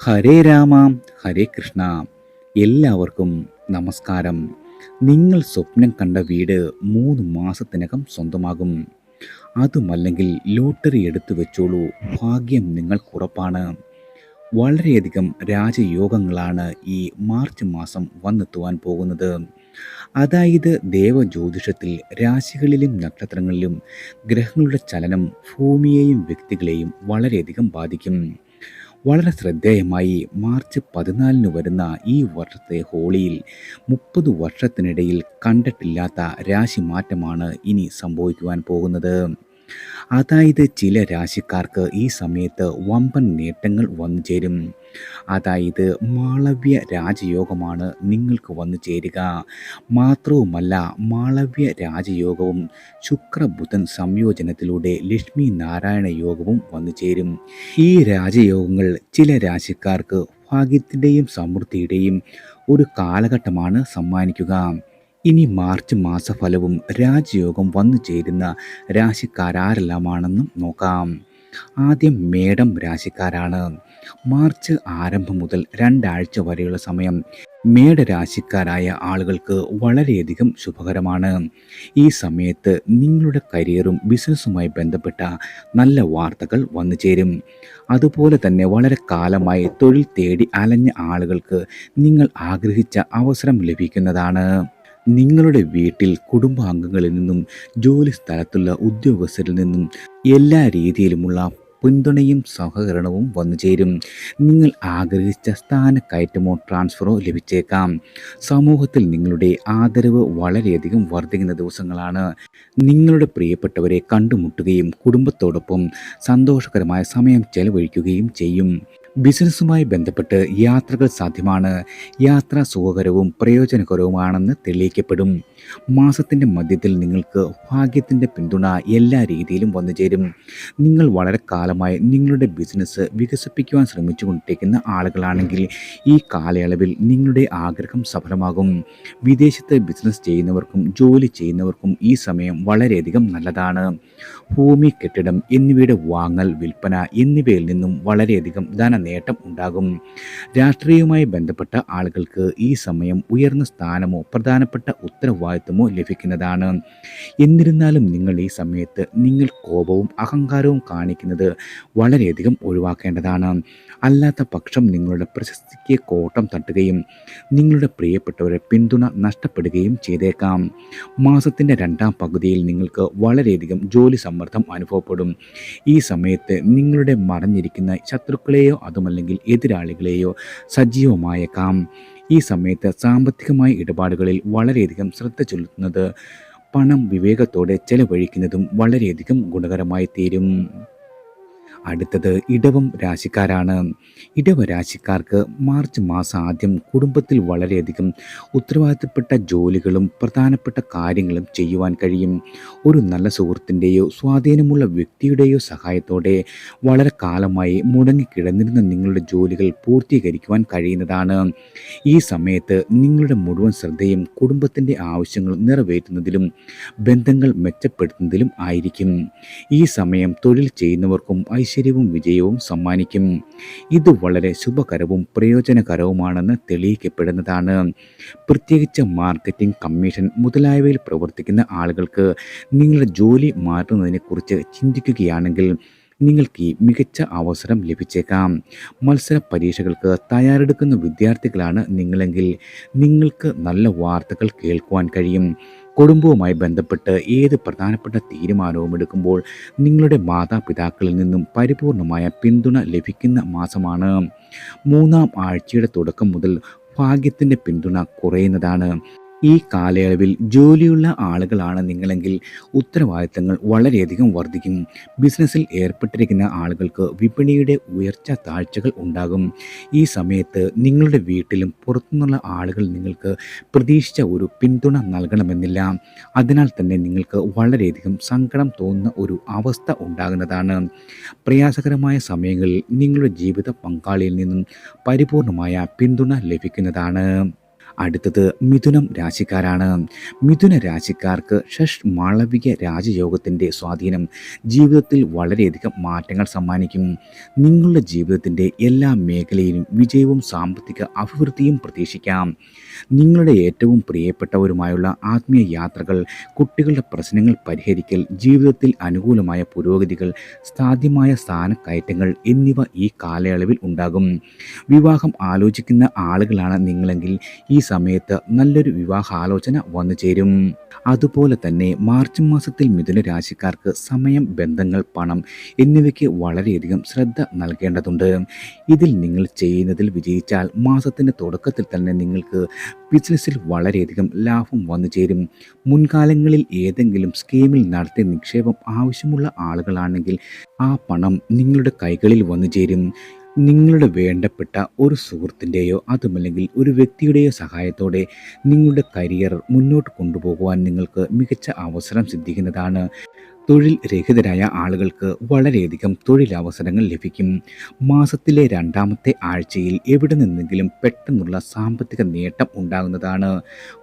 ഹരേ രാമ ഹരേ കൃഷ്ണ. എല്ലാവർക്കും നമസ്കാരം. നിങ്ങൾ സ്വപ്നം കണ്ട വീട് 3 മാസത്തിനകം സ്വന്തമാകും. അതുമല്ലെങ്കിൽ ലോട്ടറി എടുത്തു വെച്ചോളൂ, ഭാഗ്യം നിങ്ങൾക്കുറപ്പാണ്. വളരെയധികം രാജയോഗങ്ങളാണ് ഈ മാർച്ച് മാസം വന്നെത്തുവാൻ പോകുന്നത്. അതായത് ദേവജ്യോതിഷത്തിൽ രാശികളിലും നക്ഷത്രങ്ങളിലും ഗ്രഹങ്ങളുടെ ചലനം ഭൂമിയെയും വ്യക്തികളെയും വളരെയധികം ബാധിക്കും. വളരെ ശ്രദ്ധേയമായി മാർച്ച് 14 വരുന്ന ഈ വർഷത്തെ ഹോളിയിൽ 30 വർഷത്തിനിടയിൽ കണ്ടിട്ടില്ലാത്ത രാശിമാറ്റമാണ് ഇനി സംഭവിക്കുവാൻ പോകുന്നത്. അതായത് ചില രാശിക്കാർക്ക് ഈ സമയത്ത് വമ്പൻ നേട്ടങ്ങൾ വന്നു ചേരും. അതായത് മാളവ്യ രാജയോഗമാണ് നിങ്ങൾക്ക് വന്നു ചേരുക. മാത്രവുമല്ല, മാളവ്യ രാജയോഗവും ശുക്രബുധൻ സംയോജനത്തിലൂടെ ലക്ഷ്മി നാരായണ യോഗവും വന്നു ചേരും. ഈ രാജയോഗങ്ങൾ ചില രാശിക്കാർക്ക് ഭാഗ്യത്തിൻ്റെയും സമൃദ്ധിയുടെയും ഒരു കാലഘട്ടമാണ് സമ്മാനിക്കുക. ഇനി മാർച്ച് മാസഫലവും രാജയോഗം വന്നു ചേരുന്ന രാശിക്കാരാരെല്ലാമാണെന്നും നോക്കാം. ആദ്യം മേടം രാശിക്കാരാണ്. മാർച്ച് ആരംഭം മുതൽ 2 ആഴ്ച വരെയുള്ള സമയം മേടരാശിക്കാരായ ആളുകൾക്ക് വളരെയധികം ശുഭകരമാണ്. ഈ സമയത്ത് നിങ്ങളുടെ കരിയറും ബിസിനസ്സുമായി ബന്ധപ്പെട്ട നല്ല വാർത്തകൾ വന്നു ചേരും. അതുപോലെ തന്നെ വളരെ കാലമായി തൊഴിൽ തേടി അലഞ്ഞ ആളുകൾക്ക് നിങ്ങൾ ആഗ്രഹിച്ച അവസരം ലഭിക്കുന്നതാണ്. നിങ്ങളുടെ വീട്ടിൽ കുടുംബാംഗങ്ങളിൽ നിന്നും ജോലി സ്ഥലത്തുള്ള ഉദ്യോഗസ്ഥരിൽ നിന്നും എല്ലാ രീതിയിലുമുള്ള പിന്തുണയും സഹകരണവും വന്നു ചേരും. നിങ്ങൾ ആഗ്രഹിച്ച സ്ഥാനക്കയറ്റമോ ട്രാൻസ്ഫറോ ലഭിച്ചേക്കാം. സമൂഹത്തിൽ നിങ്ങളുടെ ആദരവ് വളരെയധികം വർദ്ധിക്കുന്ന ദിവസങ്ങളാണ്. നിങ്ങളുടെ പ്രിയപ്പെട്ടവരെ കണ്ടുമുട്ടുകയും കുടുംബത്തോടൊപ്പം സന്തോഷകരമായ സമയം ചെലവഴിക്കുകയും ചെയ്യും. ബിസിനസ്സുമായി ബന്ധപ്പെട്ട് യാത്രകൾ സാധ്യമാണ്. യാത്ര സുഖകരവും പ്രയോജനകരവുമാണെന്ന് തെളിയിക്കപ്പെടും. മാസത്തിൻ്റെ മധ്യത്തിൽ നിങ്ങൾക്ക് ഭാഗ്യത്തിൻ്റെ പിന്തുണ എല്ലാ രീതിയിലും വന്നു ചേരും. നിങ്ങൾ വളരെ കാലമായി നിങ്ങളുടെ ബിസിനസ് വികസിപ്പിക്കുവാൻ ശ്രമിച്ചുകൊണ്ടിരിക്കുന്ന ആളുകളാണെങ്കിൽ ഈ കാലയളവിൽ നിങ്ങളുടെ ആഗ്രഹം സഫലമാകും. വിദേശത്ത് ബിസിനസ് ചെയ്യുന്നവർക്കും ജോലി ചെയ്യുന്നവർക്കും ഈ സമയം വളരെയധികം നല്ലതാണ്. ഭൂമി, കെട്ടിടം എന്നിവയുടെ വാങ്ങൽ, വിൽപ്പന എന്നിവയിൽ നിന്നും വളരെയധികം ധനനേട്ടം ഉണ്ടാകും. രാഷ്ട്രീയവുമായി ബന്ധപ്പെട്ട ആളുകൾക്ക് ഈ സമയം ഉയർന്ന സ്ഥാനമോ പ്രധാനപ്പെട്ട ഉത്തരവാദിത്വമോ ലഭിക്കുന്നതാണ്. എന്നിരുന്നാലും നിങ്ങൾ ഈ സമയത്ത് നിങ്ങൾ കോപവും അഹങ്കാരവും കാണിക്കുന്നത് വളരെയധികം ഒഴിവാക്കേണ്ടതാണ്. അല്ലാത്ത പക്ഷം നിങ്ങളുടെ പ്രശസ്തിക്ക് കോട്ടം തട്ടുകയും നിങ്ങളുടെ പ്രിയപ്പെട്ടവരെ പിന്തുണ നഷ്ടപ്പെടുകയും ചെയ്തേക്കാം. മാസത്തിൻ്റെ 2ാം പകുതിയിൽ നിങ്ങൾക്ക് വളരെയധികം ജോലി സമ്മർദ്ദം അനുഭവപ്പെടും. ഈ സമയത്ത് നിങ്ങളുടെ മറഞ്ഞിരിക്കുന്ന ശത്രുക്കളെയോ അതുമല്ലെങ്കിൽ എതിരാളികളെയോ സജീവമായേക്കാം. ഈ സമയത്ത് സാമ്പത്തികമായ ഇടപാടുകളിൽ വളരെയധികം ശ്രദ്ധ ചെലുത്തുന്നത്, പണം വിവേകത്തോടെ ചെലവഴിക്കുന്നതും വളരെയധികം ഗുണകരമായി തീരും. അടുത്തത് ഇടവം രാശിക്കാരാണ്. ഇടവ രാശിക്കാർക്ക് മാർച്ച് മാസം ആദ്യം കുടുംബത്തിൽ വളരെയധികം ഉത്തരവാദിത്തപ്പെട്ട ജോലികളും പ്രധാനപ്പെട്ട കാര്യങ്ങളും ചെയ്യുവാൻ കഴിയും. ഒരു നല്ല സുഹൃത്തിൻ്റെയോ സ്വാധീനമുള്ള വ്യക്തിയുടെയോ സഹായത്തോടെ വളരെ കാലമായി മുടങ്ങിക്കിടന്നിരുന്ന നിങ്ങളുടെ ജോലികൾ പൂർത്തീകരിക്കുവാൻ കഴിയുന്നതാണ്. ഈ സമയത്ത് നിങ്ങളുടെ മുഴുവൻ ശ്രദ്ധയും കുടുംബത്തിൻ്റെ ആവശ്യങ്ങൾ നിറവേറ്റുന്നതിലും ബന്ധങ്ങൾ മെച്ചപ്പെടുത്തുന്നതിലും ആയിരിക്കും. ഈ സമയം തൊഴിൽ ചെയ്യുന്നവർക്കും ഐശ്വര്യവും വിജയവും സമ്മാനിക്കും. ഇത് വളരെ ശുഭകരവും പ്രയോജനകരവുമാണെന്ന് തെളിയിക്കപ്പെടുന്നതാണ്. പ്രത്യേകിച്ച് മാർക്കറ്റിംഗ്, കമ്മീഷൻ മുതലായവയിൽ പ്രവർത്തിക്കുന്ന ആളുകൾക്ക് നിങ്ങളുടെ ജോലി മാറ്റുന്നതിനെക്കുറിച്ച് ചിന്തിക്കുകയാണെങ്കിൽ നിങ്ങൾക്ക് ഈ മികച്ച അവസരം ലഭിച്ചേക്കാം. മത്സര പരീക്ഷകൾക്ക് തയ്യാറെടുക്കുന്ന വിദ്യാർത്ഥികളാണ് നിങ്ങളെങ്കിൽ നിങ്ങൾക്ക് നല്ല വാർത്തകൾ കേൾക്കുവാൻ കഴിയും. കുടുംബവുമായി ബന്ധപ്പെട്ട് ഏത് പ്രധാനപ്പെട്ട തീരുമാനവും എടുക്കുമ്പോൾ നിങ്ങളുടെ മാതാപിതാക്കളിൽ നിന്നും പരിപൂർണമായ പിന്തുണ ലഭിക്കുന്ന മാസമാണ്. 3ാം ആഴ്ചയുടെ തുടക്കം മുതൽ ഭാഗ്യത്തിൻ്റെ പിന്തുണ കുറയുന്നതാണ്. ഈ കാലയളവിൽ ജോലിയുള്ള ആളുകളാണ് നിങ്ങളെങ്കിൽ ഉത്തരവാദിത്തങ്ങൾ വളരെയധികം വർദ്ധിക്കും. ബിസിനസ്സിൽ ഏർപ്പെട്ടിരിക്കുന്ന ആളുകൾക്ക് വിപണിയുടെ ഉയർച്ച താഴ്ചകൾ ഉണ്ടാകും. ഈ സമയത്ത് നിങ്ങളുടെ വീട്ടിലും പുറത്തുനിന്നുള്ള ആളുകൾ നിങ്ങൾക്ക് പ്രതീക്ഷിച്ച ഒരു പിന്തുണ നൽകണമെന്നില്ല. അതിനാൽ തന്നെ നിങ്ങൾക്ക് വളരെയധികം സങ്കടം തോന്നുന്ന ഒരു അവസ്ഥ ഉണ്ടാകുന്നതാണ്. പ്രയാസകരമായ സമയങ്ങളിൽ നിങ്ങളുടെ ജീവിത പങ്കാളിയിൽ നിന്നും പരിപൂർണമായ പിന്തുണ ലഭിക്കുന്നതാണ്. അടുത്തത് മിഥുനം രാശിക്കാരാണ്. മിഥുന രാശിക്കാർക്ക് മാളവിക രാജയോഗത്തിൻ്റെ സ്വാധീനം ജീവിതത്തിൽ വളരെയധികം മാറ്റങ്ങൾ സമ്മാനിക്കും. നിങ്ങളുടെ ജീവിതത്തിൻ്റെ എല്ലാ മേഖലയിലും വിജയവും സാമ്പത്തിക അഭിവൃദ്ധിയും പ്രതീക്ഷിക്കാം. നിങ്ങളുടെ ഏറ്റവും പ്രിയപ്പെട്ടവരുമായുള്ള ആത്മീയ യാത്രകൾ, കുട്ടികളുടെ പ്രശ്നങ്ങൾ പരിഹരിക്കൽ, ജീവിതത്തിൽ അനുകൂലമായ പുരോഗതികൾ, സാധ്യമായ സ്ഥാനക്കയറ്റങ്ങൾ എന്നിവ ഈ കാലയളവിൽ ഉണ്ടാകും. വിവാഹം ആലോചിക്കുന്ന ആളുകളാണ് നിങ്ങളെങ്കിൽ ഈ സമയത്ത് നല്ലൊരു വിവാഹാലോചന വന്നു ചേരും. അതുപോലെ തന്നെ മാർച്ച് മാസത്തിൽ മിഥുന രാശിക്കാർക്ക് സമയം, ബന്ധങ്ങൾ, പണം എന്നിവയ്ക്ക് വളരെയധികം ശ്രദ്ധ നൽകേണ്ടതുണ്ട്. ഇതിൽ നിങ്ങൾ ചെയ്യുന്നതിൽ വിജയിച്ചാൽ മാസത്തിൻ്റെ തുടക്കത്തിൽ തന്നെ നിങ്ങൾക്ക് ബിസിനസ്സിൽ വളരെയധികം ലാഭം വന്നു ചേരും. മുൻകാലങ്ങളിൽ ഏതെങ്കിലും സ്കീമിൽ നടത്തിയ നിക്ഷേപം ആവശ്യമുള്ള ആളുകളാണെങ്കിൽ ആ പണം നിങ്ങളുടെ കൈകളിൽ വന്നു ചേരും. നിങ്ങളുടെ വേണ്ടപ്പെട്ട ഒരു സുഹൃത്തിൻ്റെയോ അതുമല്ലെങ്കിൽ ഒരു വ്യക്തിയുടെയോ സഹായത്തോടെ നിങ്ങളുടെ കരിയർ മുന്നോട്ട് കൊണ്ടുപോകുവാൻ നിങ്ങൾക്ക് മികച്ച അവസരം സിദ്ധിക്കുന്നതാണ്. തൊഴിൽ രഹിതരായ ആളുകൾക്ക് വളരെയധികം തൊഴിലവസരങ്ങൾ ലഭിക്കും. മാസത്തിലെ രണ്ടാമത്തെ ആഴ്ചയിൽ എവിടെ നിന്നെങ്കിലും പെട്ടെന്നുള്ള സാമ്പത്തിക നേട്ടം ഉണ്ടാകുന്നതാണ്.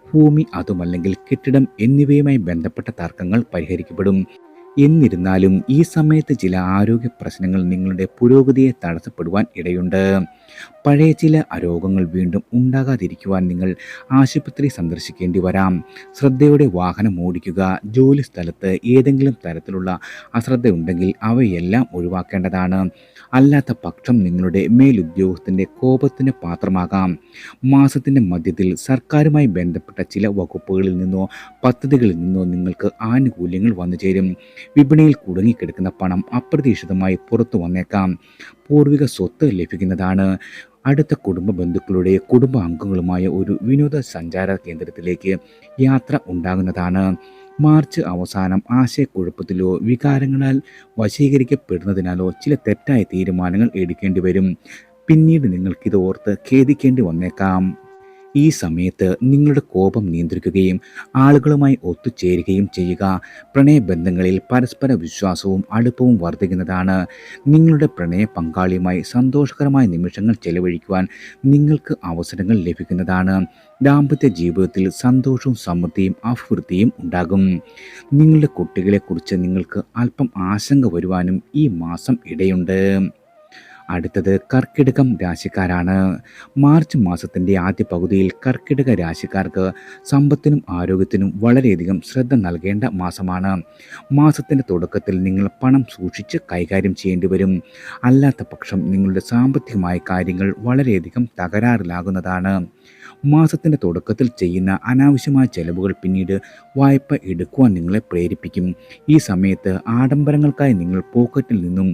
ഭൂമി അതുമല്ലെങ്കിൽ കെട്ടിടം എന്നിവയുമായി ബന്ധപ്പെട്ട തർക്കങ്ങൾ പരിഹരിക്കപ്പെടും. എന്നിരുന്നാലും ഈ സമയത്ത് ചില ആരോഗ്യ പ്രശ്നങ്ങൾ നിങ്ങളുടെ പുരോഗതിയെ തടസ്സപ്പെടുവാൻ ഇടയുണ്ട്. പഴയ ചില രോഗങ്ങൾ വീണ്ടും ഉണ്ടാകാതിരിക്കുവാൻ നിങ്ങൾ ആശുപത്രി സന്ദർശിക്കേണ്ടി വരാം. ശ്രദ്ധയോടെ വാഹനം ഓടിക്കുക. ജോലി സ്ഥലത്ത് ഏതെങ്കിലും തരത്തിലുള്ള അശ്രദ്ധ ഉണ്ടെങ്കിൽ അവയെല്ലാം ഒഴിവാക്കേണ്ടതാണ്. അല്ലാത്ത പക്ഷം നിങ്ങളുടെ മേലുദ്യോഗസ്ഥൻ്റെ കോപത്തിന് പാത്രമാകാം. മാസത്തിൻ്റെ മധ്യത്തിൽ സർക്കാരുമായി ബന്ധപ്പെട്ട ചില വകുപ്പുകളിൽ നിന്നോ പദ്ധതികളിൽ നിന്നോ നിങ്ങൾക്ക് ആനുകൂല്യങ്ങൾ വന്നു ചേരും. വിപണിയിൽ കുടുങ്ങിക്കിടക്കുന്ന പണം അപ്രതീക്ഷിതമായി പുറത്തു വന്നേക്കാം. പൂർവിക സ്വത്ത് ലഭിക്കുന്നതാണ്. അടുത്ത കുടുംബ ബന്ധുക്കളുടെ കുടുംബാംഗങ്ങളുമായ ഒരു വിനോദസഞ്ചാര കേന്ദ്രത്തിലേക്ക് യാത്ര ഉണ്ടാകുന്നതാണ്. മാർച്ച് അവസാനം ആശയക്കുഴപ്പത്തിലോ വികാരങ്ങളാൽ വശീകരിക്കപ്പെടുന്നതിനാലോ ചില തെറ്റായ തീരുമാനങ്ങൾ എടുക്കേണ്ടി വരും. പിന്നീട് നിങ്ങൾക്കിത് ഓർത്ത് ഖേദിക്കേണ്ടി വന്നേക്കാം. ഈ സമയത്ത് നിങ്ങളുടെ കോപം നിയന്ത്രിക്കുകയും ആളുകളുമായി ഒത്തുചേരുകയും ചെയ്യുക. പ്രണയബന്ധങ്ങളിൽ പരസ്പര വിശ്വാസവും അടുപ്പവും വർദ്ധിക്കുന്നതാണ്. നിങ്ങളുടെ പ്രണയ പങ്കാളിയുമായി സന്തോഷകരമായ നിമിഷങ്ങൾ ചെലവഴിക്കുവാൻ നിങ്ങൾക്ക് അവസരങ്ങൾ ലഭിക്കുന്നതാണ്. ദാമ്പത്യ ജീവിതത്തിൽ സന്തോഷവും സമൃദ്ധിയും അഭിവൃദ്ധിയും ഉണ്ടാകും. നിങ്ങളുടെ കുട്ടികളെക്കുറിച്ച് നിങ്ങൾക്ക് അല്പം ആശങ്ക വരുവാനും ഈ മാസം ഇടയുണ്ട്. അടുത്തത് കർക്കിടകം രാശിക്കാരാണ്. മാർച്ച് മാസത്തിൻ്റെ ആദ്യ പകുതിയിൽ കർക്കിടക രാശിക്കാർക്ക് സമ്പത്തിനും ആരോഗ്യത്തിനും വളരെയധികം ശ്രദ്ധ നൽകേണ്ട മാസമാണ്. മാസത്തിൻ്റെ തുടക്കത്തിൽ നിങ്ങൾ പണം സൂക്ഷിച്ച് കൈകാര്യം ചെയ്യേണ്ടി വരും. അല്ലാത്ത പക്ഷം നിങ്ങളുടെ സാമ്പത്തികമായ കാര്യങ്ങൾ വളരെയധികം തകരാറിലാകുന്നതാണ്. മാസത്തിൻ്റെ തുടക്കത്തിൽ ചെയ്യുന്ന അനാവശ്യമായ ചെലവുകൾ പിന്നീട് വായ്പ എടുക്കുവാൻ നിങ്ങളെ പ്രേരിപ്പിക്കും. ഈ സമയത്ത് ആഡംബരങ്ങൾക്കായി നിങ്ങൾ പോക്കറ്റിൽ നിന്നും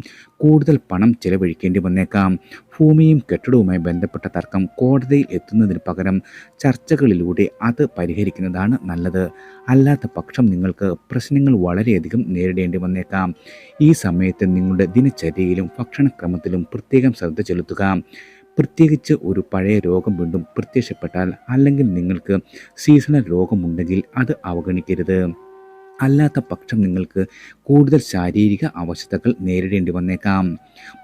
കൂടുതൽ പണം ചെലവഴിക്കേണ്ടി വന്നേക്കാം. ഭൂമിയും കെട്ടിടവുമായി ബന്ധപ്പെട്ട തർക്കം കോടതിയിൽ എത്തുന്നതിന് പകരം ചർച്ചകളിലൂടെ അത് പരിഹരിക്കുന്നതാണ് നല്ലത്. അല്ലാത്ത പക്ഷം നിങ്ങൾക്ക് പ്രശ്നങ്ങൾ വളരെയധികം നേരിടേണ്ടി വന്നേക്കാം. ഈ സമയത്ത് നിങ്ങളുടെ ദിനചര്യയിലും ഭക്ഷണക്രമത്തിലും പ്രത്യേകം ശ്രദ്ധ ചെലുത്തുക. പ്രത്യേകിച്ച് ഒരു പഴയ രോഗം വീണ്ടും പ്രത്യക്ഷപ്പെട്ടാൽ അല്ലെങ്കിൽ നിങ്ങൾക്ക് സീസണൽ രോഗമുണ്ടെങ്കിൽ അത് അവഗണിക്കരുത്. അല്ലാത്ത പക്ഷം നിങ്ങൾക്ക് കൂടുതൽ ശാരീരിക അവശതകൾ നേരിടേണ്ടി വന്നേക്കാം.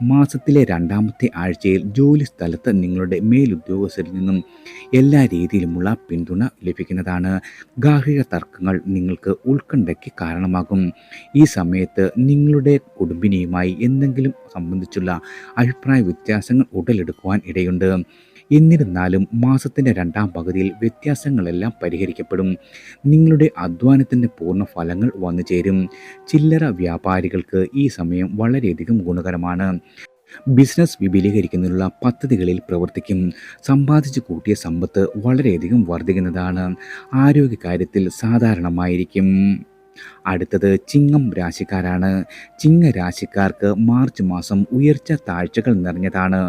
മാസത്തിലെ രണ്ടാമത്തെ ആഴ്ചയിൽ ജോലി സ്ഥലത്ത് നിങ്ങളുടെ മേലുദ്യോഗസ്ഥരിൽ നിന്നും എല്ലാ രീതിയിലുമുള്ള പിന്തുണ ലഭിക്കുന്നതാണ്. ഗാർഹിക തർക്കങ്ങൾ നിങ്ങൾക്ക് ഉത്കണ്ഠയ്ക്ക് കാരണമാകും. ഈ സമയത്ത് നിങ്ങളുടെ കുടുംബിനിയുമായി എന്തെങ്കിലും സംബന്ധിച്ചുള്ള അഭിപ്രായ വ്യത്യാസങ്ങൾ ഉടലെടുക്കുവാൻ ഇടയുണ്ട്. എന്നിരുന്നാലും മാസത്തിൻ്റെ രണ്ടാം പകുതിയിൽ വ്യത്യാസങ്ങളെല്ലാം പരിഹരിക്കപ്പെടും. നിങ്ങളുടെ അധ്വാനത്തിൻ്റെ പൂർണ്ണ ഫലങ്ങൾ വന്നു ചേരും. ചില്ലറ വ്യാപാരികൾക്ക് ഈ സമയം വളരെയധികം ഗുണകരമാണ്. ബിസിനസ് വിപുലീകരിക്കുന്നതിനുള്ള പദ്ധതികളിൽ പ്രവർത്തിക്കും. സമ്പാദിച്ചു കൂട്ടിയ സമ്പത്ത് വളരെയധികം വർദ്ധിക്കുന്നതാണ്. ആരോഗ്യകാര്യത്തിൽ സാധാരണമായിരിക്കും. അടുത്തത് ചിങ്ങം രാശിക്കാരാണ്. ചിങ്ങ രാശിക്കാർക്ക് മാർച്ച് മാസം ഉയർച്ച താഴ്ചകൾ നിറഞ്ഞതാണ്.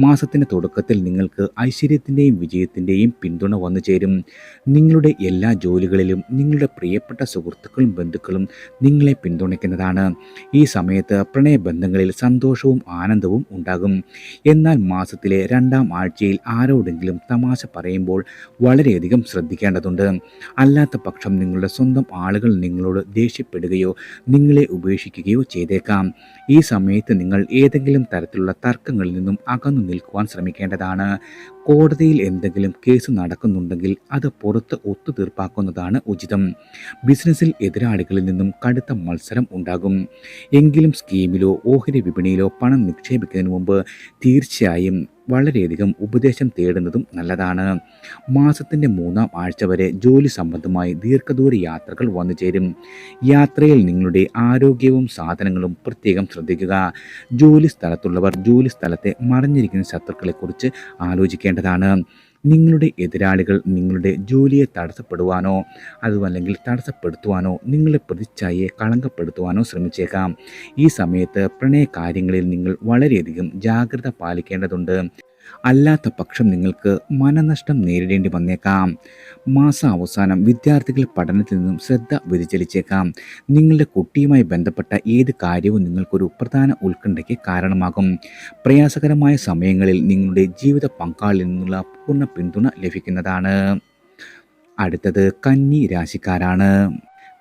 മാസത്തിൻ്റെ തുടക്കത്തിൽ നിങ്ങൾക്ക് ഐശ്വര്യത്തിൻ്റെയും വിജയത്തിൻ്റെയും പിന്തുണ വന്നു ചേരും. നിങ്ങളുടെ എല്ലാ ജോലികളിലും നിങ്ങളുടെ പ്രിയപ്പെട്ട സുഹൃത്തുക്കളും ബന്ധുക്കളും നിങ്ങളെ പിന്തുണയ്ക്കുന്നതാണ്. ഈ സമയത്ത് പ്രണയബന്ധങ്ങളിൽ സന്തോഷവും ആനന്ദവും ഉണ്ടാകും. എന്നാൽ മാസത്തിലെ രണ്ടാം ആഴ്ചയിൽ ആരോടെങ്കിലും തമാശ പറയുമ്പോൾ വളരെയധികം ശ്രദ്ധിക്കേണ്ടതുണ്ട്. അല്ലാത്ത പക്ഷം നിങ്ങളുടെ സ്വന്തം ആളുകൾ നിങ്ങളോട് നിങ്ങളോട് ദേഷ്യപ്പെടുകയോ നിങ്ങളെ ഉപേക്ഷിക്കുകയോ ചെയ്തേക്കാം. ഈ സമയത്ത് നിങ്ങൾ ഏതെങ്കിലും തരത്തിലുള്ള തർക്കങ്ങളിൽ നിന്നും അകന്നു നിൽക്കുവാൻ ശ്രമിക്കേണ്ടതാണ്. കോടതിയിൽ എന്തെങ്കിലും കേസ് നടക്കുന്നുണ്ടെങ്കിൽ അത് പുറത്ത് ഒത്തുതീർപ്പാക്കുന്നതാണ് ഉചിതം. ബിസിനസ്സിൽ എതിരാളികളിൽ നിന്നും കടുത്ത മത്സരം ഉണ്ടാകും. എങ്കിലും സ്കീമിലോ ഓഹരി വിപണിയിലോ പണം നിക്ഷേപിക്കുന്നതിന് മുമ്പ് തീർച്ചയായും വളരെയധികം ഉപദേശം തേടുന്നതും നല്ലതാണ്. മാസത്തിൻ്റെ 3-ാം ആഴ്ച വരെ ജോലി സംബന്ധമായി ദീർഘദൂര യാത്രകൾ വന്നുചേരും. യാത്രയിൽ നിങ്ങളുടെ ആരോഗ്യവും സാധനങ്ങളും പ്രത്യേകം ശ്രദ്ധിക്കുക. ജോലി സ്ഥലത്തുള്ളവർ ജോലി സ്ഥലത്തെ മറഞ്ഞിരിക്കുന്ന ശത്രുക്കളെക്കുറിച്ച് ആലോചിക്കേണ്ടതാണ്. നിങ്ങളുടെ എതിരാളികൾ നിങ്ങളുടെ ജോലിയെ തടസ്സപ്പെടുവാനോ അതുമല്ലെങ്കിൽ തടസ്സപ്പെടുത്തുവാനോ നിങ്ങളുടെ പ്രതിച്ഛായയെ കളങ്കപ്പെടുത്തുവാനോ ശ്രമിച്ചേക്കാം. ഈ സമയത്ത് പ്രണയകാര്യങ്ങളിൽ നിങ്ങൾ വളരെയധികം ജാഗ്രത പാലിക്കേണ്ടതുണ്ട്. അല്ലാത്ത പക്ഷം നിങ്ങൾക്ക് മനനഷ്ടം നേരിടേണ്ടി വന്നേക്കാം. മാസാവസാനം വിദ്യാർത്ഥികൾ പഠനത്തിൽ നിന്നും ശ്രദ്ധ വ്യതിചലിച്ചേക്കാം. നിങ്ങളുടെ കുട്ടിയുമായി ബന്ധപ്പെട്ട ഏത് കാര്യവും നിങ്ങൾക്കൊരു പ്രധാന ഉത്കണ്ഠയ്ക്ക് കാരണമാകും. പ്രയാസകരമായ സമയങ്ങളിൽ നിങ്ങളുടെ ജീവിത പങ്കാളിൽ നിന്നുള്ള പൂർണ്ണ പിന്തുണ ലഭിക്കുന്നതാണ്. അടുത്തത് കന്നി രാശിക്കാരാണ്.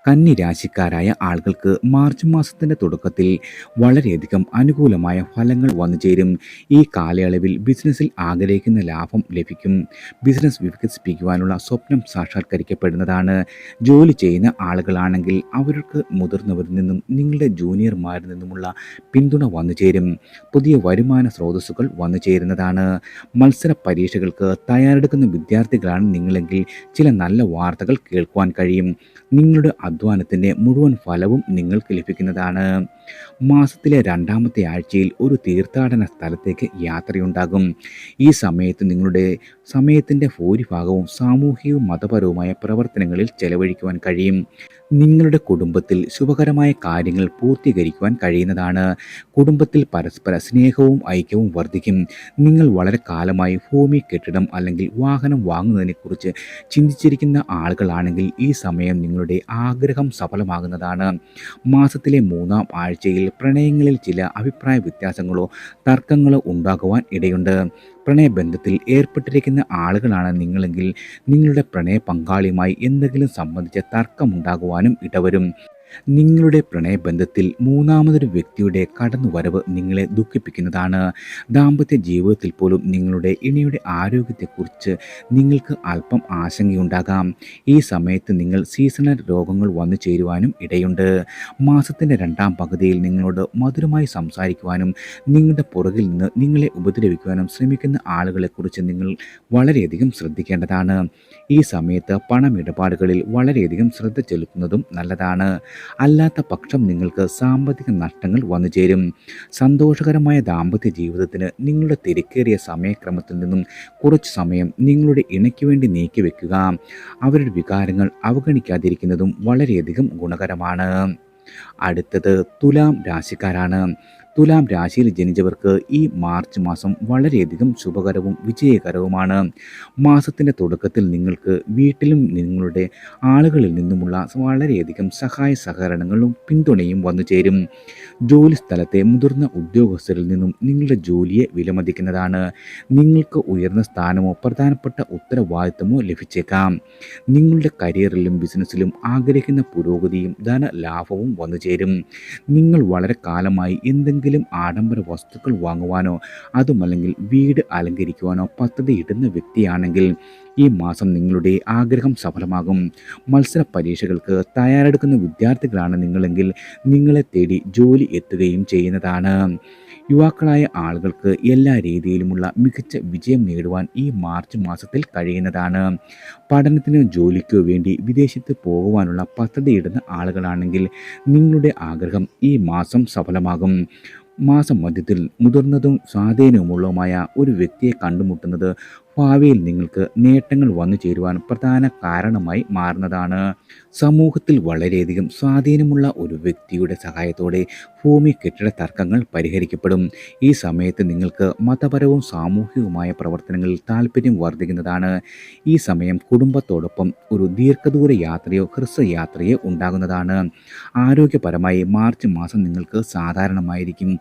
കന്നി രാശിക്കാരായ ആളുകൾക്ക് മാർച്ച് മാസത്തിൻ്റെ തുടക്കത്തിൽ വളരെയധികം അനുകൂലമായ ഫലങ്ങൾ വന്നുചേരും. ഈ കാലയളവിൽ ബിസിനസ്സിൽ ആഗ്രഹിക്കുന്ന ലാഭം ലഭിക്കും. ബിസിനസ് വികസിപ്പിക്കുവാനുള്ള സ്വപ്നം സാക്ഷാത്കരിക്കപ്പെടുന്നതാണ്. ജോലി ചെയ്യുന്ന ആളുകളാണെങ്കിൽ അവർക്ക് മുതിർന്നവരിൽ നിന്നും നിങ്ങളുടെ ജൂനിയർമാരിൽ നിന്നുമുള്ള പിന്തുണ വന്നുചേരും. പുതിയ വരുമാന സ്രോതസ്സുകൾ വന്നുചേരുന്നതാണ്. മത്സര പരീക്ഷകൾക്ക് തയ്യാറെടുക്കുന്ന വിദ്യാർത്ഥികളാണ് നിങ്ങളെങ്കിൽ ചില നല്ല വാർത്തകൾ കേൾക്കുവാൻ കഴിയും. നിങ്ങളുടെ അധ്വാനത്തിൻ്റെ മുഴുവൻ ഫലവും നിങ്ങൾക്ക് ലഭിക്കുന്നതാണ്. മാസത്തിലെ 2-ാമത്തെ ആഴ്ചയിൽ ഒരു തീർത്ഥാടന സ്ഥലത്തേക്ക് യാത്രയുണ്ടാകും. ഈ സമയത്ത് നിങ്ങളുടെ സമയത്തിൻ്റെ ഭൂരിഭാഗവും സാമൂഹികവും മതപരവുമായ പ്രവർത്തനങ്ങളിൽ ചെലവഴിക്കുവാൻ കഴിയും. നിങ്ങളുടെ കുടുംബത്തിൽ ശുഭകരമായ കാര്യങ്ങൾ പൂർത്തീകരിക്കുവാൻ കഴിയുന്നതാണ്. കുടുംബത്തിൽ പരസ്പര സ്നേഹവും ഐക്യവും വർദ്ധിക്കും. നിങ്ങൾ വളരെ കാലമായി ഭൂമി, കെട്ടിടം അല്ലെങ്കിൽ വാഹനം വാങ്ങുന്നതിനെക്കുറിച്ച് ചിന്തിച്ചിരിക്കുന്ന ആളുകളാണെങ്കിൽ ഈ സമയം നിങ്ങളുടെ ആഗ്രഹം സഫലമാകുന്നതാണ്. മാസത്തിലെ 3-ാം ആഴ്ചയിൽ പ്രണയങ്ങളിൽ ചില അഭിപ്രായ വ്യത്യാസങ്ങളോ തർക്കങ്ങളോ ഉണ്ടാകുവാൻ ഇടയുണ്ട്. പ്രണയബന്ധത്തിൽ ഏർപ്പെട്ടിരിക്കുന്ന ആളുകളാണ് നിങ്ങളെങ്കിൽ നിങ്ങളുടെ പ്രണയ പങ്കാളിയുമായി എന്തെങ്കിലും സംബന്ധിച്ച തർക്കമുണ്ടാകുവാനും ഇടവരും. നിങ്ങളുടെ പ്രണയബന്ധത്തിൽ മൂന്നാമതൊരു വ്യക്തിയുടെ കടന്നുവരവ് നിങ്ങളെ ദുഃഖിപ്പിക്കുന്നതാണ്. ദാമ്പത്യ ജീവിതത്തിൽ പോലും നിങ്ങളുടെ ഇണയുടെ ആരോഗ്യത്തെക്കുറിച്ച് നിങ്ങൾക്ക് അല്പം ആശങ്കയുണ്ടാകാം. ഈ സമയത്ത് നിങ്ങൾ സീസണൽ രോഗങ്ങൾ വന്നു ചേരുവാനും ഇടയുണ്ട്. മാസത്തിൻ്റെ 2-ാം പകുതിയിൽ നിങ്ങളോട് മധുരമായി സംസാരിക്കുവാനും നിങ്ങളുടെ പുറകിൽ നിന്ന് നിങ്ങളെ ഉപദ്രവിക്കുവാനും ശ്രമിക്കുന്ന ആളുകളെക്കുറിച്ച് നിങ്ങൾ വളരെയധികം ശ്രദ്ധിക്കേണ്ടതാണ്. ഈ സമയത്ത് പണമിടപാടുകളിൽ വളരെയധികം ശ്രദ്ധ ചെലുത്തുന്നതും നല്ലതാണ്. അല്ലാത്ത പക്ഷം നിങ്ങൾക്ക് സാമ്പത്തിക നഷ്ടങ്ങൾ വന്നുചേരും. സന്തോഷകരമായ ദാമ്പത്യ ജീവിതത്തിന് നിങ്ങളുടെ തിരക്കേറിയ സമയക്രമത്തിൽ നിന്നും കുറച്ച് സമയം നിങ്ങളുടെ ഇണയ്ക്ക് വേണ്ടി നീക്കിവെക്കുക. അവരുടെ വികാരങ്ങൾ അവഗണിക്കാതിരിക്കുന്നതും വളരെയധികം ഗുണകരമാണ്. അടുത്തത് തുലാം രാശിക്കാരാണ്. തുലാം രാശിയിൽ ജനിച്ചവർക്ക് ഈ മാർച്ച് മാസം വളരെയധികം ശുഭകരവും വിജയകരവുമാണ്. മാസത്തിൻ്റെ തുടക്കത്തിൽ നിങ്ങൾക്ക് വീട്ടിലും നിങ്ങളുടെ ആളുകളിൽ നിന്നുമുള്ള വളരെയധികം സഹായ സഹകരണങ്ങളും പിന്തുണയും വന്നു ചേരും. ജോലി സ്ഥലത്തെ മുതിർന്ന ഉദ്യോഗസ്ഥരിൽ നിന്നും നിങ്ങളുടെ ജോലിയെ വിലമതിക്കുന്നതാണ്. നിങ്ങൾക്ക് ഉയർന്ന സ്ഥാനമോ പ്രധാനപ്പെട്ട ഉത്തരവാദിത്തമോ ലഭിച്ചേക്കാം. നിങ്ങളുടെ കരിയറിലും ബിസിനസ്സിലും ആഗ്രഹിക്കുന്ന പുരോഗതിയും ധനലാഭവും വന്നു ചേരും. നിങ്ങൾ വളരെ കാലമായി എന്തെങ്കിലും ആഡംബര വസ്തുക്കൾ വാങ്ങുവാനോ അതുമല്ലെങ്കിൽ വീട് അലങ്കരിക്കുവാനോ പദ്ധതിയിടുന്ന വ്യക്തിയാണെങ്കിൽ ഈ മാസം നിങ്ങളുടെ ആഗ്രഹം സഫലമാകും. മത്സര പരീക്ഷകൾക്ക് തയ്യാറെടുക്കുന്ന വിദ്യാർത്ഥികളാണ് നിങ്ങളെങ്കിൽ നിങ്ങളെ തേടി ജോലി എത്തുകയും ചെയ്യുന്നതാണ്. യുവാക്കളായ ആളുകൾക്ക് എല്ലാ രീതിയിലുമുള്ള മികച്ച വിജയം നേടുവാൻ ഈ മാർച്ച് മാസത്തിൽ കഴിയുന്നതാണ്. പഠനത്തിനോ ജോലിക്കോ വേണ്ടി വിദേശത്ത് പോകുവാനുള്ള പദ്ധതിയിടുന്ന ആളുകളാണെങ്കിൽ നിങ്ങളുടെ ആഗ്രഹം ഈ മാസം സഫലമാകും. മാസം മധ്യത്തിൽ മുതിർന്നതും സ്വാധീനവുമുള്ളതുമായ ഒരു വ്യക്തിയെ കണ്ടുമുട്ടുന്നത് ഭാവിയിൽ നിങ്ങൾക്ക് നേട്ടങ്ങൾ വന്നു ചേരുവാൻ പ്രധാന കാരണമായി മാറുന്നതാണ്. സമൂഹത്തിൽ വളരെയധികം സ്വാധീനമുള്ള ഒരു വ്യക്തിയുടെ സഹായത്തോടെ ഭൂമി കെട്ടിട തർക്കങ്ങൾ പരിഹരിക്കപ്പെടും. ഈ സമയത്ത് നിങ്ങൾക്ക് മതപരവും സാമൂഹികവുമായ പ്രവർത്തനങ്ങളിൽ താല്പര്യം വർദ്ധിക്കുന്നതാണ്. ഈ സമയം കുടുംബത്തോടൊപ്പം ഒരു ദീർഘദൂര യാത്രയോ ഹ്രസ്വയാത്രയോ ഉണ്ടാകുന്നതാണ്. ആരോഗ്യപരമായി മാർച്ച് മാസം നിങ്ങൾക്ക് സാധാരണമായിരിക്കും.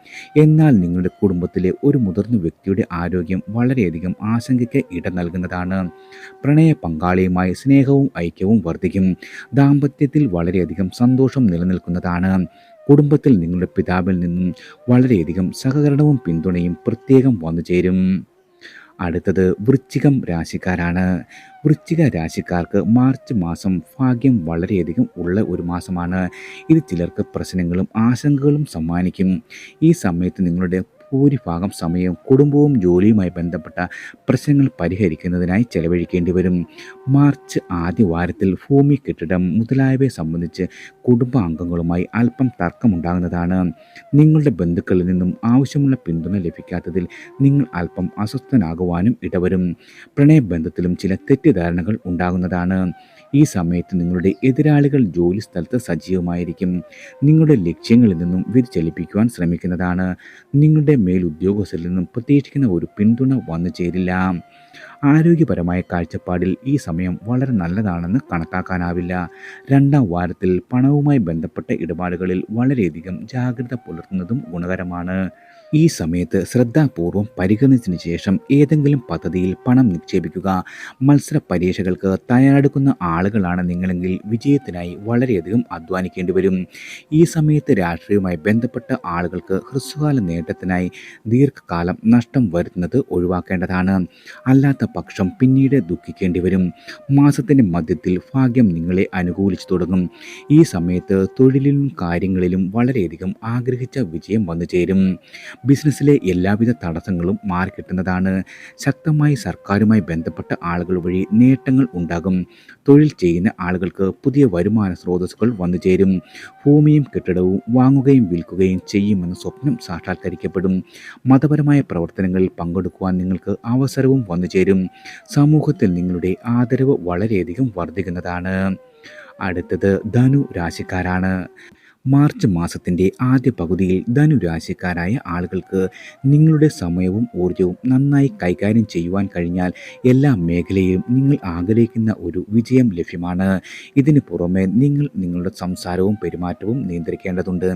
എന്നാൽ നിങ്ങളുടെ കുടുംബത്തിലെ ഒരു മുതിർന്ന വ്യക്തിയുടെ ആരോഗ്യം വളരെയധികം ആശങ്കയ്ക്ക് ഇടം നൽകുന്നതാണ്. പ്രണയ പങ്കാളിയുമായി സ്നേഹവും ഐക്യവും വർദ്ധിക്കും. ദാമ്പത്യത്തിൽ വളരെയധികം സന്തോഷം നിലനിൽക്കുന്നതാണ്. കുടുംബത്തിൽ നിങ്ങളുടെ പിതാവിൽ നിന്നും വളരെയധികം സഹകരണവും പിന്തുണയും പ്രത്യേകം വന്നുചേരും. അടുത്തത് വൃശ്ചികം രാശിക്കാരാണ്. വൃശ്ചിക രാശിക്കാർക്ക് മാർച്ച് മാസം ഭാഗ്യം വളരെയധികം ഉള്ള ഒരു മാസമാണ്. ഇത് ചിലർക്ക് പ്രശ്നങ്ങളും ആശങ്കകളും സമ്മാനിക്കും. ഈ സമയത്ത് നിങ്ങളുടെ ഭൂരിഭാഗം സമയവും കുടുംബവും ജോലിയുമായി ബന്ധപ്പെട്ട പ്രശ്നങ്ങൾ പരിഹരിക്കുന്നതിനായി ചെലവഴിക്കേണ്ടി വരും. മാർച്ച് ആദ്യ വാരത്തിൽ ഭൂമി, കെട്ടിടം മുതലായവയെ സംബന്ധിച്ച് കുടുംബാംഗങ്ങളുമായി അല്പം തർക്കമുണ്ടാകുന്നതാണ്. നിങ്ങളുടെ ബന്ധുക്കളിൽ നിന്നും ആവശ്യമുള്ള പിന്തുണ ലഭിക്കാത്തതിൽ നിങ്ങൾ അല്പം അസ്വസ്ഥനാകുവാനും ഇടവരും. പ്രണയബന്ധത്തിലും ചില തെറ്റിദ്ധാരണകൾ ഉണ്ടാകുന്നതാണ്. ഈ സമയത്ത് നിങ്ങളുടെ എതിരാളികൾ ജോലി സ്ഥലത്ത് സജീവമായിരിക്കും. നിങ്ങളുടെ ലക്ഷ്യങ്ങളിൽ നിന്നും വ്യതിചലിപ്പിക്കുവാൻ ശ്രമിക്കുന്നതാണ്. നിങ്ങളുടെ മേലുദ്യോഗസ്ഥരിൽ നിന്നും പ്രതീക്ഷിക്കുന്ന ഒരു പിന്തുണ വന്നു ചേരില്ല. ആരോഗ്യപരമായ കാഴ്ചപ്പാടിൽ ഈ സമയം വളരെ നല്ലതാണെന്ന് കണക്കാക്കാനാവില്ല. രണ്ടാം വാരത്തിൽ പണവുമായി ബന്ധപ്പെട്ട ഇടപാടുകളിൽ വളരെയധികം ജാഗ്രത പുലർത്തുന്നതും ഗുണകരമാണ്. ഈ സമയത്ത് ശ്രദ്ധാപൂർവം പരിഗണിച്ചതിന് ശേഷം ഏതെങ്കിലും പദ്ധതിയിൽ പണം നിക്ഷേപിക്കുക. മത്സര പരീക്ഷകൾക്ക് തയ്യാറെടുക്കുന്ന ആളുകളാണ് നിങ്ങളെങ്കിൽ വിജയത്തിനായി വളരെയധികം അധ്വാനിക്കേണ്ടി വരും. ഈ സമയത്ത് രാഷ്ട്രീയവുമായി ബന്ധപ്പെട്ട ആളുകൾക്ക് ഹ്രസ്വകാല നേട്ടത്തിനായി ദീർഘകാലം നഷ്ടം വരുത്തുന്നത് ഒഴിവാക്കേണ്ടതാണ്. അല്ലാത്ത പക്ഷം പിന്നീട് ദുഃഖിക്കേണ്ടി വരും. മാസത്തിൻ്റെ മധ്യത്തിൽ ഭാഗ്യം നിങ്ങളെ അനുകൂലിച്ചു തുടങ്ങും. ഈ സമയത്ത് തൊഴിലിലും കാര്യങ്ങളിലും വളരെയധികം ആഗ്രഹിച്ച വിജയം വന്നു ചേരും. ബിസിനസ്സിലെ എല്ലാവിധ തടസ്സങ്ങളും മാറിക്കിട്ടുന്നതാണ്. ശക്തമായി സർക്കാരുമായി ബന്ധപ്പെട്ട ആളുകൾ വഴി നേട്ടങ്ങൾ ഉണ്ടാകും. തൊഴിൽ ചെയ്യുന്ന ആളുകൾക്ക് പുതിയ വരുമാന സ്രോതസ്സുകൾ വന്നു ചേരും. ഭൂമിയും കെട്ടിടവും വാങ്ങുകയും വിൽക്കുകയും ചെയ്യുമെന്ന സ്വപ്നം സാക്ഷാത്കരിക്കപ്പെടും. മതപരമായ പ്രവർത്തനങ്ങളിൽ പങ്കെടുക്കുവാൻ നിങ്ങൾക്ക് അവസരവും വന്നു ചേരും. സമൂഹത്തിൽ നിങ്ങളുടെ ആദരവ് വളരെയധികം വർദ്ധിക്കുന്നതാണ്. അടുത്തത് ധനു രാശിക്കാരാണ്. മാർച്ച് മാസത്തിൻ്റെ ആദ്യ പകുതിയിൽ ധനുരാശിക്കാരായ ആളുകൾക്ക് നിങ്ങളുടെ സമയവും ഊർജവും നന്നായി കൈകാര്യം ചെയ്യുവാൻ കഴിഞ്ഞാൽ എല്ലാ മേഖലയിലും നിങ്ങൾ ആഗ്രഹിക്കുന്ന ഒരു വിജയം ലഭ്യമാണ്. ഇതിന് പുറമെ നിങ്ങൾ നിങ്ങളുടെ സംസാരവും പെരുമാറ്റവും നിയന്ത്രിക്കേണ്ടതുണ്ട്.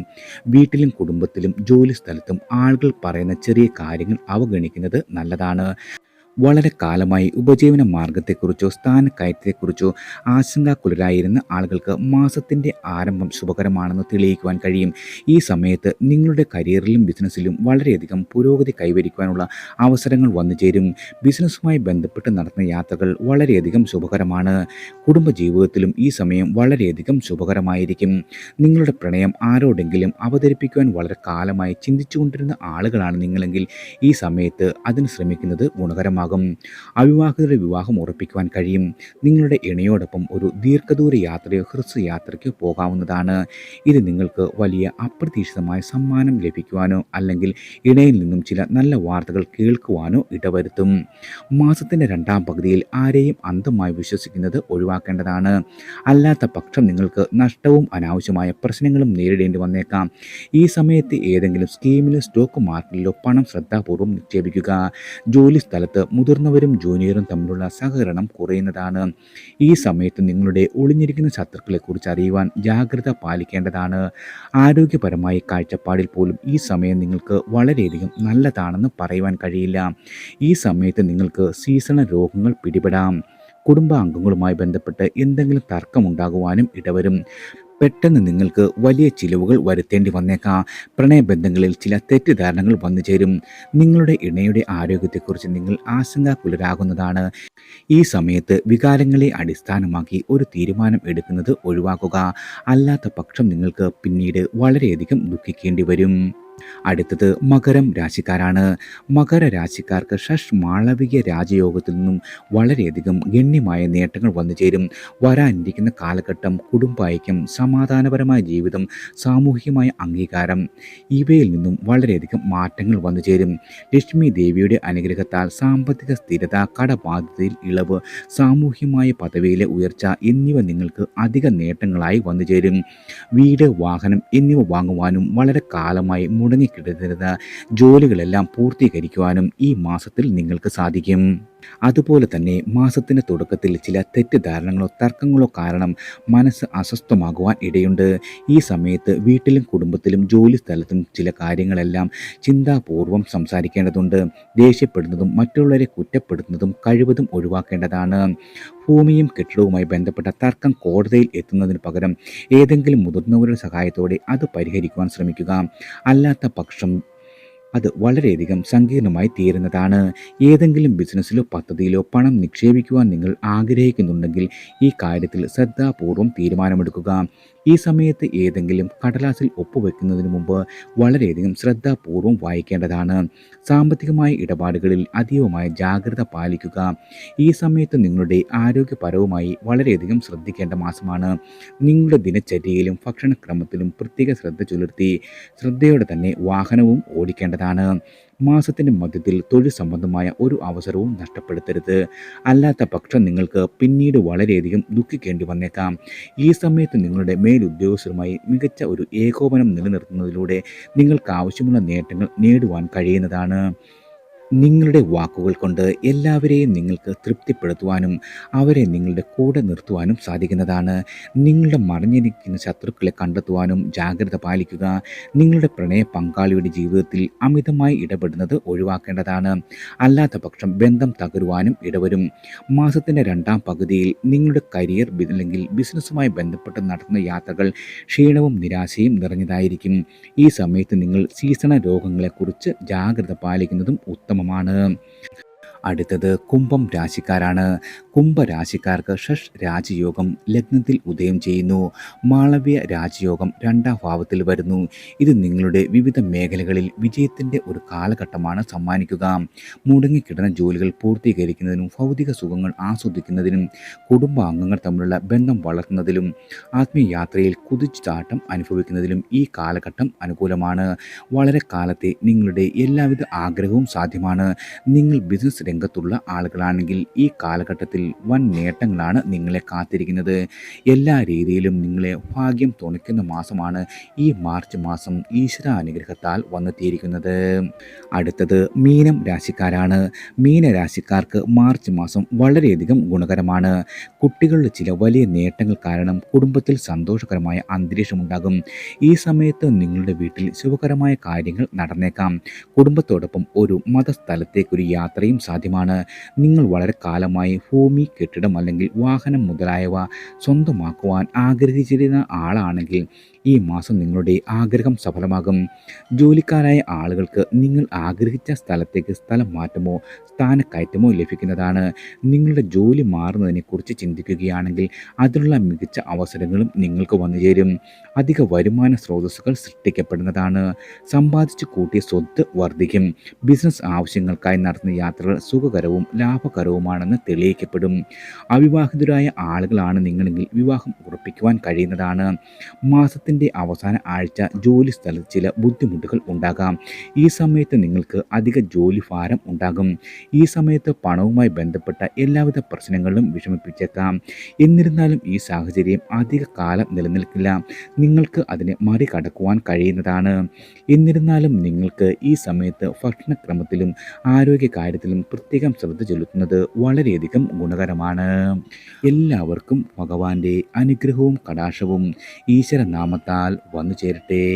വീട്ടിലും കുടുംബത്തിലും ജോലി സ്ഥലത്തും ആളുകൾ പറയുന്ന ചെറിയ കാര്യങ്ങൾ അവഗണിക്കുന്നത് നല്ലതാണ്. വളരെ കാലമായി ഉപജീവന മാർഗത്തെക്കുറിച്ചോ സ്ഥാനക്കയറ്റത്തെക്കുറിച്ചോ ആശങ്കാകുലരായിരുന്ന ആളുകൾക്ക് മാസത്തിൻ്റെ ആരംഭം ശുഭകരമാണെന്ന് തെളിയിക്കുവാൻ കഴിയും. ഈ സമയത്ത് നിങ്ങളുടെ കരിയറിലും ബിസിനസ്സിലും വളരെയധികം പുരോഗതി കൈവരിക്കുവാനുള്ള അവസരങ്ങൾ വന്നു ചേരും. ബിസിനസ്സുമായി ബന്ധപ്പെട്ട് നടത്തുന്ന യാത്രകൾ വളരെയധികം ശുഭകരമാണ്. കുടുംബജീവിതത്തിലും ഈ സമയം വളരെയധികം ശുഭകരമായിരിക്കും. നിങ്ങളുടെ പ്രണയം ആരോടെങ്കിലും അവതരിപ്പിക്കുവാൻ വളരെ കാലമായി ചിന്തിച്ചുകൊണ്ടിരുന്ന ആളുകളാണ് നിങ്ങളെങ്കിൽ ഈ സമയത്ത് അതിന് ശ്രമിക്കുന്നത് ഗുണകരമാകും. അവിവാഹിതരുടെ വിവാഹം ഉറപ്പിക്കുവാൻ കഴിയും. നിങ്ങളുടെ ഇണയോടൊപ്പം ഒരു ദീർഘദൂര യാത്രയോ ഹ്രസ്വ യാത്രയ്ക്കോ പോകാവുന്നതാണ്. ഇത് നിങ്ങൾക്ക് വലിയ അപ്രതീക്ഷിതമായ സമ്മാനം ലഭിക്കുവാനോ അല്ലെങ്കിൽ ഇണയിൽ നിന്നും ചില നല്ല വാർത്തകൾ കേൾക്കുവാനോ ഇടവരുത്തും. മാസത്തിൻ്റെ രണ്ടാം പകുതിയിൽ ആരെയും അന്ധമായി വിശ്വസിക്കുന്നത് ഒഴിവാക്കേണ്ടതാണ്. അല്ലാത്ത പക്ഷം നിങ്ങൾക്ക് നഷ്ടവും അനാവശ്യമായ പ്രശ്നങ്ങളും നേരിടേണ്ടി വന്നേക്കാം. ഈ സമയത്ത് ഏതെങ്കിലും സ്കീമിലോ സ്റ്റോക്ക് മാർക്കറ്റിലോ പണം ശ്രദ്ധാപൂർവം നിക്ഷേപിക്കുക. ജോലി സ്ഥലത്ത് മുതിർന്നവരും ജൂനിയറും തമ്മിലുള്ള സഹകരണം കുറയുന്നതാണ്. ഈ സമയത്ത് നിങ്ങളുടെ ഒളിഞ്ഞിരിക്കുന്ന ശത്രുക്കളെക്കുറിച്ച് അറിയുവാൻ ജാഗ്രത പാലിക്കേണ്ടതാണ്. ആരോഗ്യപരമായ കാഴ്ചപ്പാടിൽ പോലും ഈ സമയം നിങ്ങൾക്ക് വളരെയധികം നല്ലതാണെന്ന് പറയുവാൻ കഴിയില്ല. ഈ സമയത്ത് നിങ്ങൾക്ക് സീസണൽ രോഗങ്ങൾ പിടിപെടാം. കുടുംബാംഗങ്ങളുമായി ബന്ധപ്പെട്ട് എന്തെങ്കിലും തർക്കമുണ്ടാകുവാനും ഇടവരും. പെട്ടെന്ന് നിങ്ങൾക്ക് വലിയ ചിലവുകൾ വരുത്തേണ്ടി വന്നേക്കാം. പ്രണയബന്ധങ്ങളിൽ ചില തെറ്റിദ്ധാരണകൾ വന്നു ചേരും. നിങ്ങളുടെ ഇണയുടെ ആരോഗ്യത്തെക്കുറിച്ച് നിങ്ങൾ ആശങ്കാകുലരാകുന്നതാണ്. ഈ സമയത്ത് വികാരങ്ങളെ അടിസ്ഥാനമാക്കി ഒരു തീരുമാനം എടുക്കുന്നത് ഒഴിവാക്കുക. അല്ലാത്ത പക്ഷം നിങ്ങൾക്ക് പിന്നീട് വളരെയധികം ദുഃഖിക്കേണ്ടി വരും. അടുത്തത് മകരം രാശിക്കാരാണ്. മകര രാശിക്കാർക്ക് ഷഷ്മാളവിക രാജയോഗത്തിൽ നിന്നും വളരെയധികം ഗണ്യമായ നേട്ടങ്ങൾ വന്നു ചേരും. വരാനിരിക്കുന്ന കാലഘട്ടം കുടുംബൈക്യം, സമാധാനപരമായ ജീവിതം, സാമൂഹികമായ അംഗീകാരം ഇവയിൽ നിന്നും വളരെയധികം മാറ്റങ്ങൾ വന്നു ചേരും. ലക്ഷ്മി ദേവിയുടെ അനുഗ്രഹത്താൽ സാമ്പത്തിക സ്ഥിരത, കടബാധ്യതയിൽ ഇളവ്, സാമൂഹികമായ പദവിയിലെ ഉയർച്ച എന്നിവ നിങ്ങൾക്ക് അധിക നേട്ടങ്ങളായി വന്നു ചേരും. വീട്, വാഹനം എന്നിവ വാങ്ങുവാനും വളരെ കാലമായി മുടങ്ങിക്കിടന്നിരുന്ന ജോലികളെല്ലാം പൂർത്തീകരിക്കുവാനും ഈ മാസത്തിൽ നിങ്ങൾക്ക് സാധിക്കും. അതുപോലെ തന്നെ മാസത്തിൻ്റെ തുടക്കത്തിൽ ചില തെറ്റിദ്ധാരണകളോ തർക്കങ്ങളോ കാരണം മനസ്സ് അസ്വസ്ഥമാകുവാൻ ഇടയുണ്ട്. ഈ സമയത്ത് വീട്ടിലും കുടുംബത്തിലും ജോലി സ്ഥലത്തും ചില കാര്യങ്ങളെല്ലാം ചിന്താപൂർവം സംസാരിക്കേണ്ടതുണ്ട്. ദേഷ്യപ്പെടുന്നതും മറ്റുള്ളവരെ കുറ്റപ്പെടുത്തുന്നതും കഴിവതും ഒഴിവാക്കേണ്ടതാണ്. ഭൂമിയും കെട്ടിടവുമായി ബന്ധപ്പെട്ട തർക്കം കോടതിയിൽ എത്തുന്നതിന് പകരം ഏതെങ്കിലും മുതിർന്നവരുടെ സഹായത്തോടെ അത് പരിഹരിക്കുവാൻ ശ്രമിക്കുക. അല്ലാത്ത പക്ഷം അത് വളരെയധികം സങ്കീർണമായി തീരുന്നതാണ്. ഏതെങ്കിലും ബിസിനസ്സിലോ പദ്ധതിയിലോ പണം നിക്ഷേപിക്കുവാൻ നിങ്ങൾ ആഗ്രഹിക്കുന്നുണ്ടെങ്കിൽ ഈ കാര്യത്തിൽ ശ്രദ്ധാപൂർവം തീരുമാനമെടുക്കുക. ഈ സമയത്ത് ഏതെങ്കിലും കടലാസിൽ ഒപ്പുവെക്കുന്നതിന് മുമ്പ് വളരെയധികം ശ്രദ്ധാപൂർവം വായിക്കേണ്ടതാണ്. സാമ്പത്തികമായ ഇടപാടുകളിൽ അതീവമായ ജാഗ്രത പാലിക്കുക. ഈ സമയത്ത് നിങ്ങളുടെ ആരോഗ്യപരവുമായി വളരെയധികം ശ്രദ്ധിക്കേണ്ട മാസമാണ്. നിങ്ങളുടെ ദിനചര്യയിലും ഭക്ഷണക്രമത്തിലും പ്രത്യേക ശ്രദ്ധ പുലർത്തി ശ്രദ്ധയോടെ തന്നെ വാഹനവും ഓടിക്കേണ്ടതാണ്. മാസത്തിൻ്റെ മധ്യത്തിൽ തൊഴിൽ സംബന്ധമായ ഒരു അവസരവും നഷ്ടപ്പെടുത്തരുത്. അല്ലാത്ത പക്ഷം നിങ്ങൾക്ക് പിന്നീട് വളരെയധികം ദുഃഖിക്കേണ്ടി വന്നേക്കാം. ഈ സമയത്ത് നിങ്ങളുടെ മേലുദ്യോഗസ്ഥരുമായി മികച്ച ഒരു ഏകോപനം നിലനിർത്തുന്നതിലൂടെ നിങ്ങൾക്ക് ആവശ്യമുള്ള നേട്ടങ്ങൾ നേടുവാൻ കഴിയുന്നതാണ്. നിങ്ങളുടെ വാക്കുകൾ കൊണ്ട് എല്ലാവരെയും നിങ്ങൾക്ക് തൃപ്തിപ്പെടുത്തുവാനും അവരെ നിങ്ങളുടെ കൂടെ നിർത്തുവാനും സാധിക്കുന്നതാണ്. നിങ്ങളുടെ മറഞ്ഞിരിക്കുന്ന ശത്രുക്കളെ കണ്ടെത്തുവാനും ജാഗ്രത പാലിക്കുക. നിങ്ങളുടെ പ്രണയ പങ്കാളിയുടെ ജീവിതത്തിൽ അമിതമായി ഇടപെടുന്നത് ഒഴിവാക്കേണ്ടതാണ്. അല്ലാത്ത പക്ഷം ബന്ധം തകരുവാനും ഇടവരും. മാസത്തിൻ്റെ രണ്ടാം പകുതിയിൽ നിങ്ങളുടെ കരിയർ അല്ലെങ്കിൽ ബിസിനസ്സുമായി ബന്ധപ്പെട്ട് നടത്തുന്ന യാത്രകൾ ക്ഷീണവും നിരാശയും നിറഞ്ഞതായിരിക്കും. ഈ സമയത്ത് നിങ്ങൾ സീസണൽ രോഗങ്ങളെക്കുറിച്ച് ജാഗ്രത പാലിക്കുന്നതും ഉത്തമമാണ്. അടുത്തത് കുംഭം രാശിക്കാരാണ്. കുംഭരാശിക്കാർക്ക് ഷഷ് രാജയോഗം ലഗ്നത്തിൽ ഉദയം ചെയ്യുന്നു. മാളവ്യ രാജയോഗം രണ്ടാം ഭാവത്തിൽ വരുന്നു. ഇത് നിങ്ങളുടെ വിവിധ മേഖലകളിൽ വിജയത്തിൻ്റെ ഒരു കാലഘട്ടമാണ് സമ്മാനിക്കുക. മുടങ്ങിക്കിടന്ന ജോലികൾ പൂർത്തീകരിക്കുന്നതിനും ഭൗതിക സുഖങ്ങൾ ആസ്വദിക്കുന്നതിനും കുടുംബാംഗങ്ങൾ തമ്മിലുള്ള ബന്ധം വളർത്തുന്നതിലും ആത്മീയയാത്രയിൽ കുതിച്ചുചാട്ടം അനുഭവിക്കുന്നതിലും ഈ കാലഘട്ടം അനുകൂലമാണ്. വളരെ കാലത്തെ നിങ്ങളുടെ എല്ലാവിധ ആഗ്രഹവും സാധ്യമാണ്. നിങ്ങൾ ബിസിനസ് രംഗത്തുള്ള ആളുകളാണെങ്കിൽ ഈ കാലഘട്ടത്തിൽ വൻ നേട്ടങ്ങളാണ് നിങ്ങളെ കാത്തിരിക്കുന്നത്. എല്ലാ രീതിയിലും നിങ്ങളെ ഭാഗ്യം തുണയ്ക്കുന്ന മാസമാണ് ഈ മാർച്ച് മാസം ഈശ്വരാനുഗ്രഹത്താൽ വന്നെത്തിയിരിക്കുന്നത്. അടുത്തത് മീനം രാശിക്കാരാണ്. മീനരാശിക്കാർക്ക് മാർച്ച് മാസം വളരെയധികം ഗുണകരമാണ്. കുട്ടികളുടെ ചില വലിയ നേട്ടങ്ങൾ കാരണം കുടുംബത്തിൽ സന്തോഷകരമായ അന്തരീക്ഷമുണ്ടാകും. ഈ സമയത്ത് നിങ്ങളുടെ വീട്ടിൽ ശുഭകരമായ കാര്യങ്ങൾ നടന്നേക്കാം. കുടുംബത്തോടൊപ്പം ഒരു മതസ്ഥലത്തേക്കൊരു യാത്രയും സാധ്യമാണ്. നിങ്ങൾ വളരെ കാലമായി ഭൂമി, കെട്ടിടം അല്ലെങ്കിൽ വാഹനം മുതലായവ സ്വന്തമാക്കുവാൻ ആഗ്രഹിച്ചിരുന്ന ആളാണെങ്കിൽ ഈ മാസം നിങ്ങളുടെ ആഗ്രഹം സഫലമാകും. ജോലിക്കാരായ ആളുകൾക്ക് നിങ്ങൾ ആഗ്രഹിച്ച സ്ഥലത്തേക്ക് സ്ഥലം മാറ്റമോ സ്ഥാനക്കയറ്റമോ ലഭിക്കുന്നതാണ്. നിങ്ങളുടെ ജോലി മാറുന്നതിനെക്കുറിച്ച് ചിന്തിക്കുകയാണെങ്കിൽ അതിനുള്ള മികച്ച അവസരങ്ങളും നിങ്ങൾക്ക് വന്നുചേരും. അധിക വരുമാന സ്രോതസ്സുകൾ സൃഷ്ടിക്കപ്പെടുന്നതാണ്. സമ്പാദിച്ചു കൂട്ടിയ സ്വത്ത് വർദ്ധിക്കും. ബിസിനസ് ആവശ്യങ്ങൾക്കായി നടത്തുന്ന യാത്രകൾ സുഖകരവും ലാഭകരവുമാണെന്ന് തെളിയിക്കപ്പെടും. അവിവാഹിതരായ ആളുകളാണ് നിങ്ങളെങ്കിൽ വിവാഹം ഉറപ്പിക്കുവാൻ കഴിയുന്നതാണ്. മാസത്തിൻ്റെ അവസാന ആഴ്ച ജോലി സ്ഥലത്ത് ചില ബുദ്ധിമുട്ടുകൾ ഉണ്ടാകാം. ഈ സമയത്ത് നിങ്ങൾക്ക് അധിക ജോലി ഭാരം ഉണ്ടാകും. ഈ സമയത്ത് പണവുമായി ബന്ധപ്പെട്ട എല്ലാവിധ പ്രശ്നങ്ങളിലും വിഷമിപ്പിച്ചേക്കാം. എന്നിരുന്നാലും ഈ സാഹചര്യം അധിക കാലം നിലനിൽക്കില്ല. നിങ്ങൾക്ക് അതിനെ മറികടക്കുവാൻ കഴിയുന്നതാണ്. എന്നിരുന്നാലും നിങ്ങൾക്ക് ഈ സമയത്ത് ഭക്ഷണക്രമത്തിലും ആരോഗ്യകാര്യത്തിലും പ്രത്യേകം ശ്രദ്ധ ചെലുത്തുന്നത് വളരെയധികം ഗുണകരമാണ്. എല്ലാവർക്കും ഭഗവാന്റെ അനുഗ്രഹവും കടാക്ഷവും ഈശ്വരനാമത്താൽ വന്നു ചേരട്ടെ.